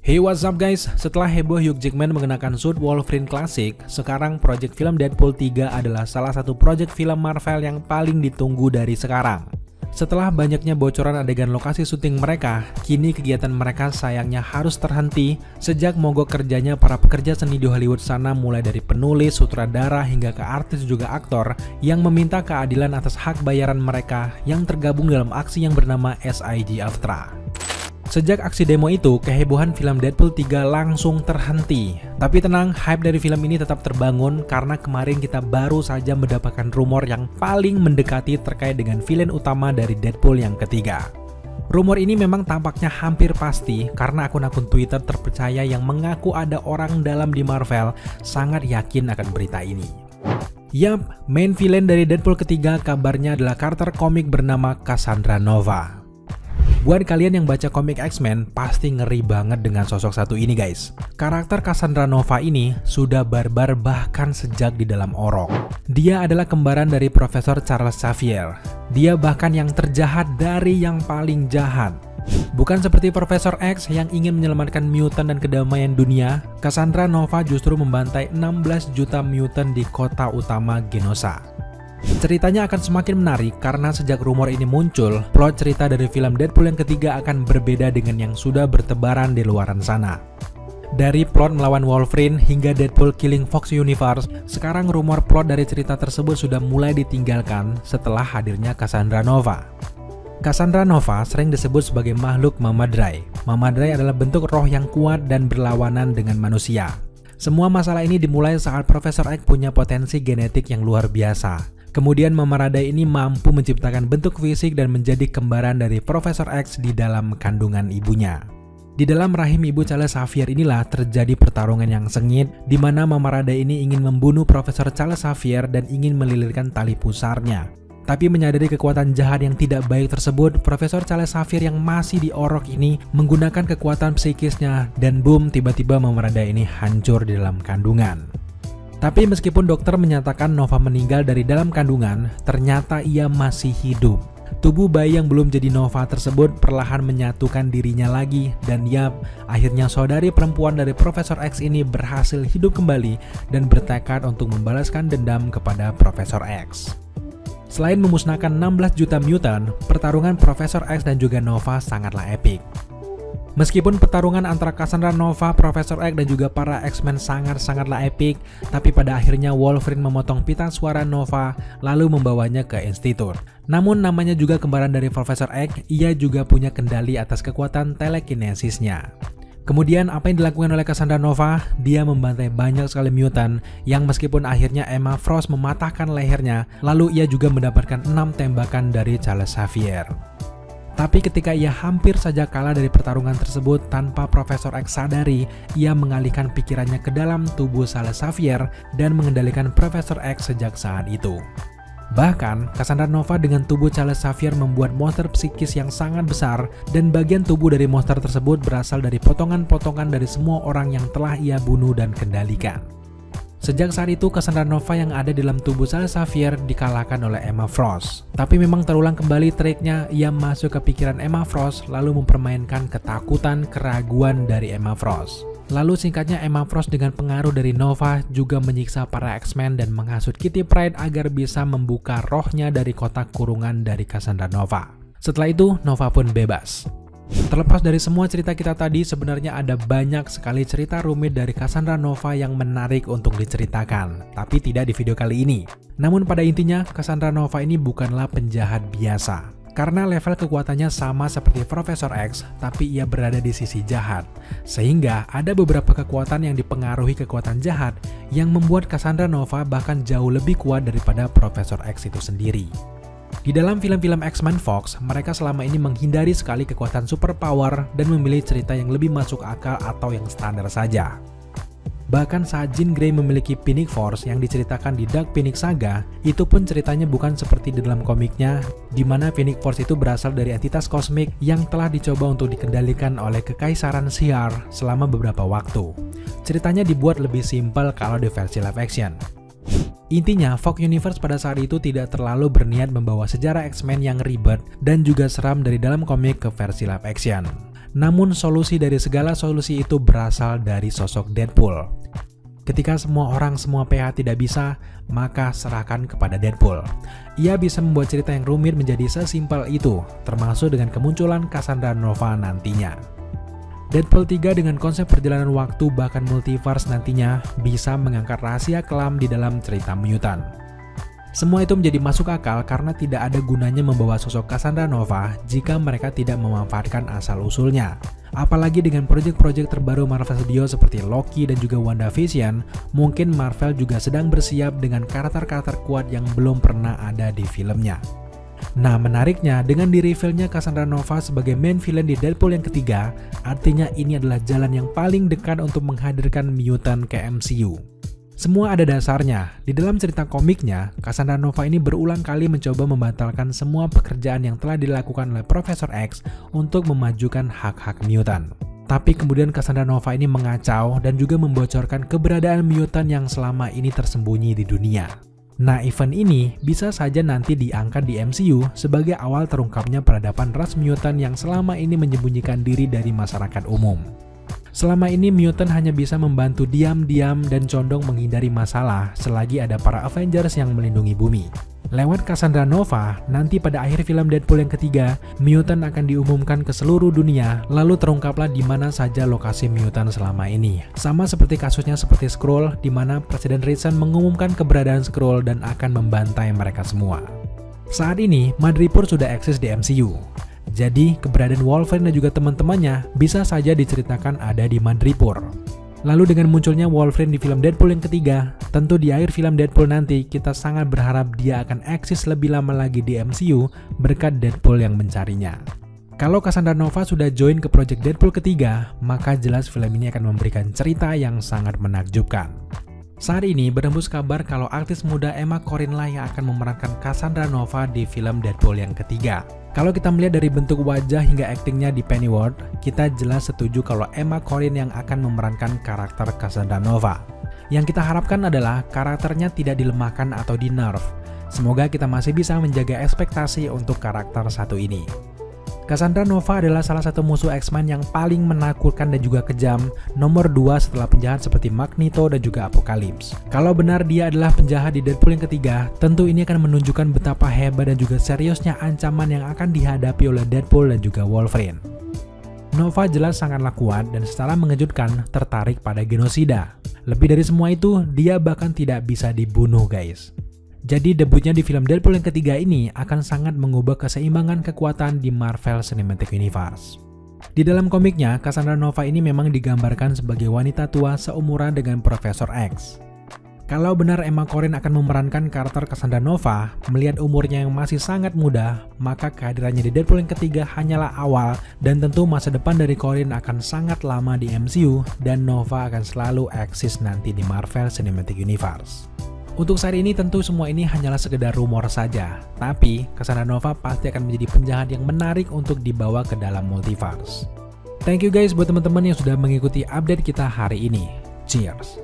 Hey, what's up guys? Setelah heboh Hugh Jackman mengenakan suit Wolverine klasik, sekarang proyek film Deadpool 3 adalah salah satu proyek film Marvel yang paling ditunggu dari sekarang. Setelah banyaknya bocoran adegan lokasi syuting mereka, kini kegiatan mereka sayangnya harus terhenti sejak mogok kerjanya para pekerja seni di Hollywood sana, mulai dari penulis, sutradara, hingga ke artis juga aktor yang meminta keadilan atas hak bayaran mereka yang tergabung dalam aksi yang bernama SAG-AFTRA. Sejak aksi demo itu, kehebohan film Deadpool 3 langsung terhenti. Tapi tenang, hype dari film ini tetap terbangun karena kemarin kita baru saja mendapatkan rumor yang paling mendekati terkait dengan villain utama dari Deadpool yang ketiga. Rumor ini memang tampaknya hampir pasti karena akun-akun Twitter terpercaya yang mengaku ada orang dalam di Marvel sangat yakin akan berita ini. Yap, main villain dari Deadpool ketiga kabarnya adalah karakter komik bernama Cassandra Nova. Buat kalian yang baca komik X-Men, pasti ngeri banget dengan sosok satu ini guys. Karakter Cassandra Nova ini sudah barbar bahkan sejak di dalam orok. Dia adalah kembaran dari Profesor Charles Xavier. Dia bahkan yang terjahat dari yang paling jahat. Bukan seperti Profesor X yang ingin menyelamatkan mutant dan kedamaian dunia, Cassandra Nova justru membantai 16 juta mutant di kota utama Genosha. Ceritanya akan semakin menarik karena sejak rumor ini muncul, plot cerita dari film Deadpool yang ketiga akan berbeda dengan yang sudah bertebaran di luaran sana. Dari plot melawan Wolverine hingga Deadpool killing Fox Universe, sekarang rumor plot dari cerita tersebut sudah mulai ditinggalkan setelah hadirnya Cassandra Nova. Cassandra Nova sering disebut sebagai makhluk Mamadrai. Mamadrai adalah bentuk roh yang kuat dan berlawanan dengan manusia. Semua masalah ini dimulai saat Profesor X punya potensi genetik yang luar biasa. Kemudian Mamadrai ini mampu menciptakan bentuk fisik dan menjadi kembaran dari Profesor X di dalam kandungan ibunya. Di dalam rahim ibu Charles Xavier inilah terjadi pertarungan yang sengit, di mana Mamadrai ini ingin membunuh Profesor Charles Xavier dan ingin melilitkan tali pusarnya. Tapi menyadari kekuatan jahat yang tidak baik tersebut, Profesor Charles Xavier yang masih di orok ini menggunakan kekuatan psikisnya, dan boom, tiba-tiba Mamadrai ini hancur di dalam kandungan. Tapi meskipun dokter menyatakan Nova meninggal dari dalam kandungan, ternyata ia masih hidup. Tubuh bayi yang belum jadi Nova tersebut perlahan menyatukan dirinya lagi, dan yap, akhirnya saudari perempuan dari Profesor X ini berhasil hidup kembali dan bertekad untuk membalaskan dendam kepada Profesor X. Selain memusnahkan 16 juta mutant, pertarungan Profesor X dan juga Nova sangatlah epik. Meskipun pertarungan antara Cassandra Nova, Profesor X dan juga para X-Men sangatlah epik, tapi pada akhirnya Wolverine memotong pita suara Nova lalu membawanya ke institut. Namun namanya juga kembaran dari Profesor X, ia juga punya kendali atas kekuatan telekinesisnya. Kemudian apa yang dilakukan oleh Cassandra Nova? Dia membantai banyak sekali mutant yang meskipun akhirnya Emma Frost mematahkan lehernya, lalu ia juga mendapatkan 6 tembakan dari Charles Xavier. Tapi ketika ia hampir saja kalah dari pertarungan tersebut, tanpa Profesor X sadari, ia mengalihkan pikirannya ke dalam tubuh Charles Xavier dan mengendalikan Profesor X sejak saat itu. Bahkan, Cassandra Nova dengan tubuh Charles Xavier membuat monster psikis yang sangat besar, dan bagian tubuh dari monster tersebut berasal dari potongan-potongan dari semua orang yang telah ia bunuh dan kendalikan. Sejak saat itu, Cassandra Nova yang ada di dalam tubuh Charles Xavier dikalahkan oleh Emma Frost. Tapi memang terulang kembali triknya, ia masuk ke pikiran Emma Frost lalu mempermainkan ketakutan, keraguan dari Emma Frost. Lalu singkatnya Emma Frost dengan pengaruh dari Nova juga menyiksa para X-Men dan menghasut Kitty Pryde agar bisa membuka rohnya dari kotak kurungan dari Cassandra Nova. Setelah itu, Nova pun bebas. Terlepas dari semua cerita kita tadi, sebenarnya ada banyak sekali cerita rumit dari Cassandra Nova yang menarik untuk diceritakan, tapi tidak di video kali ini. Namun pada intinya, Cassandra Nova ini bukanlah penjahat biasa. Karena level kekuatannya sama seperti Profesor X, tapi ia berada di sisi jahat. Sehingga ada beberapa kekuatan yang dipengaruhi kekuatan jahat yang membuat Cassandra Nova bahkan jauh lebih kuat daripada Profesor X itu sendiri. Di dalam film-film X-Men Fox, mereka selama ini menghindari sekali kekuatan superpower dan memilih cerita yang lebih masuk akal atau yang standar saja. Bahkan saat Jean Grey memiliki Phoenix Force yang diceritakan di Dark Phoenix Saga, itu pun ceritanya bukan seperti di dalam komiknya, di mana Phoenix Force itu berasal dari entitas kosmik yang telah dicoba untuk dikendalikan oleh Kekaisaran Shi'ar selama beberapa waktu. Ceritanya dibuat lebih simpel kalau di versi live action. Intinya, Fox Universe pada saat itu tidak terlalu berniat membawa sejarah X-Men yang ribet dan juga seram dari dalam komik ke versi live action. Namun solusi dari segala solusi itu berasal dari sosok Deadpool. Ketika semua orang, semua pihak tidak bisa, maka serahkan kepada Deadpool. Ia bisa membuat cerita yang rumit menjadi sesimpel itu, termasuk dengan kemunculan Cassandra Nova nantinya. Deadpool 3 dengan konsep perjalanan waktu bahkan multiverse nantinya bisa mengangkat rahasia kelam di dalam cerita mutant. Semua itu menjadi masuk akal karena tidak ada gunanya membawa sosok Cassandra Nova jika mereka tidak memanfaatkan asal-usulnya. Apalagi dengan proyek-proyek terbaru Marvel Studios seperti Loki dan juga WandaVision, mungkin Marvel juga sedang bersiap dengan karakter-karakter kuat yang belum pernah ada di filmnya. Nah, menariknya dengan di-reveal-nya Cassandra Nova sebagai main villain di Deadpool yang ketiga, artinya ini adalah jalan yang paling dekat untuk menghadirkan mutant ke MCU. Semua ada dasarnya. Di dalam cerita komiknya, Cassandra Nova ini berulang kali mencoba membatalkan semua pekerjaan yang telah dilakukan oleh Profesor X untuk memajukan hak-hak mutant. Tapi kemudian Cassandra Nova ini mengacau dan juga membocorkan keberadaan mutant yang selama ini tersembunyi di dunia. Nah, event ini bisa saja nanti diangkat di MCU sebagai awal terungkapnya peradaban ras mutant yang selama ini menyembunyikan diri dari masyarakat umum. Selama ini mutant hanya bisa membantu diam-diam dan condong menghindari masalah selagi ada para Avengers yang melindungi bumi. Lewat Cassandra Nova, nanti pada akhir film Deadpool yang ketiga, mutant akan diumumkan ke seluruh dunia, lalu terungkaplah di mana saja lokasi mutant selama ini. Sama seperti kasusnya seperti Skrull, di mana Presiden Reason mengumumkan keberadaan Skrull dan akan membantai mereka semua. Saat ini, Madripoor sudah eksis di MCU. Jadi, keberadaan Wolverine dan juga teman-temannya bisa saja diceritakan ada di Madripoor. Lalu dengan munculnya Wolverine di film Deadpool yang ketiga, tentu di akhir film Deadpool nanti kita sangat berharap dia akan eksis lebih lama lagi di MCU berkat Deadpool yang mencarinya. Kalau Cassandra Nova sudah join ke project Deadpool ketiga, maka jelas film ini akan memberikan cerita yang sangat menakjubkan. Saat ini berembus kabar kalau artis muda Emma Corrin lah yang akan memerankan Cassandra Nova di film Deadpool yang ketiga. Kalau kita melihat dari bentuk wajah hingga aktingnya di Pennyworth, kita jelas setuju kalau Emma Corrin yang akan memerankan karakter Cassandra Nova. Yang kita harapkan adalah karakternya tidak dilemahkan atau di-nerf. Semoga kita masih bisa menjaga ekspektasi untuk karakter satu ini. Cassandra Nova adalah salah satu musuh X-Men yang paling menakutkan dan juga kejam, nomor 2 setelah penjahat seperti Magneto dan juga Apocalypse. Kalau benar dia adalah penjahat di Deadpool yang ketiga, tentu ini akan menunjukkan betapa hebat dan juga seriusnya ancaman yang akan dihadapi oleh Deadpool dan juga Wolverine. Nova jelas sangatlah kuat dan secara mengejutkan tertarik pada genosida. Lebih dari semua itu, dia bahkan tidak bisa dibunuh guys. Jadi debutnya di film Deadpool yang ketiga ini akan sangat mengubah keseimbangan kekuatan di Marvel Cinematic Universe. Di dalam komiknya, Cassandra Nova ini memang digambarkan sebagai wanita tua seumuran dengan Profesor X. Kalau benar Emma Corrin akan memerankan karakter Cassandra Nova, melihat umurnya yang masih sangat muda, maka kehadirannya di Deadpool yang ketiga hanyalah awal dan tentu masa depan dari Corrin akan sangat lama di MCU dan Nova akan selalu eksis nanti di Marvel Cinematic Universe. Untuk saat ini tentu semua ini hanyalah sekedar rumor saja, tapi Cassandra Nova pasti akan menjadi penjahat yang menarik untuk dibawa ke dalam multiverse. Thank you guys buat teman-teman yang sudah mengikuti update kita hari ini. Cheers!